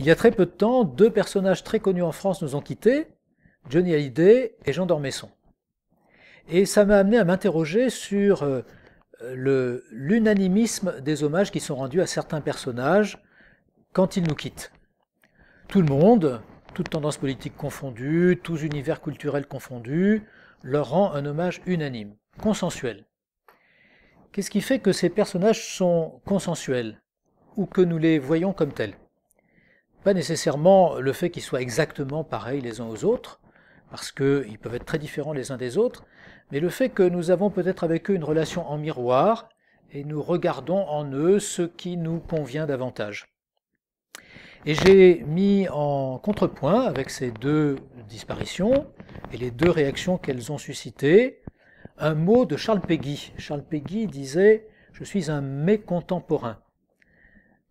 Il y a très peu de temps, deux personnages très connus en France nous ont quittés, Johnny Hallyday et Jean d'Ormesson. Et ça m'a amené à m'interroger sur l'unanimisme des hommages qui sont rendus à certains personnages quand ils nous quittent. Tout le monde, toutes tendances politiques confondues, tous univers culturels confondus, leur rend un hommage unanime, consensuel. Qu'est-ce qui fait que ces personnages sont consensuels, ou que nous les voyons comme tels? Pas nécessairement le fait qu'ils soient exactement pareils les uns aux autres, parce qu'ils peuvent être très différents les uns des autres, mais le fait que nous avons peut-être avec eux une relation en miroir, et nous regardons en eux ce qui nous convient davantage. Et j'ai mis en contrepoint avec ces deux disparitions, et les deux réactions qu'elles ont suscitées, un mot de Charles Péguy. Charles Péguy disait « Je suis un mécontemporain ».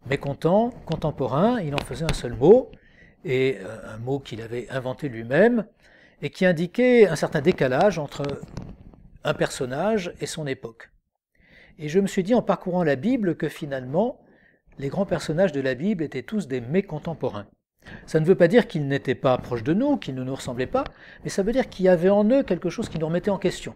Mécontent, contemporain, il en faisait un seul mot, et un mot qu'il avait inventé lui-même, et qui indiquait un certain décalage entre un personnage et son époque. Et je me suis dit en parcourant la Bible que finalement, les grands personnages de la Bible étaient tous des mécontemporains. Ça ne veut pas dire qu'ils n'étaient pas proches de nous, qu'ils ne nous ressemblaient pas, mais ça veut dire qu'il y avait en eux quelque chose qui nous remettait en question.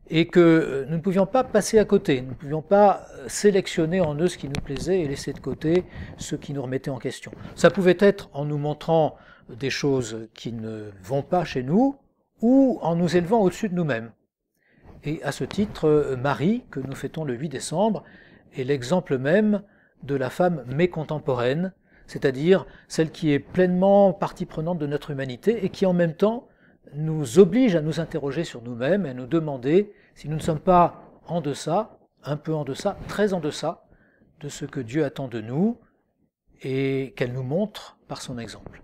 Et que nous ne pouvions pas passer à côté, nous ne pouvions pas sélectionner en eux ce qui nous plaisait et laisser de côté ce qui nous remettait en question. Ça pouvait être en nous montrant des choses qui ne vont pas chez nous, ou en nous élevant au-dessus de nous-mêmes. Et à ce titre, Marie, que nous fêtons le 8 décembre, est l'exemple même de la femme mécontemporaine, c'est-à-dire celle qui est pleinement partie prenante de notre humanité et qui en même temps nous oblige à nous interroger sur nous-mêmes et à nous demander si nous ne sommes pas en deçà, un peu en deçà, très en deçà de ce que Dieu attend de nous et qu'elle nous montre par son exemple.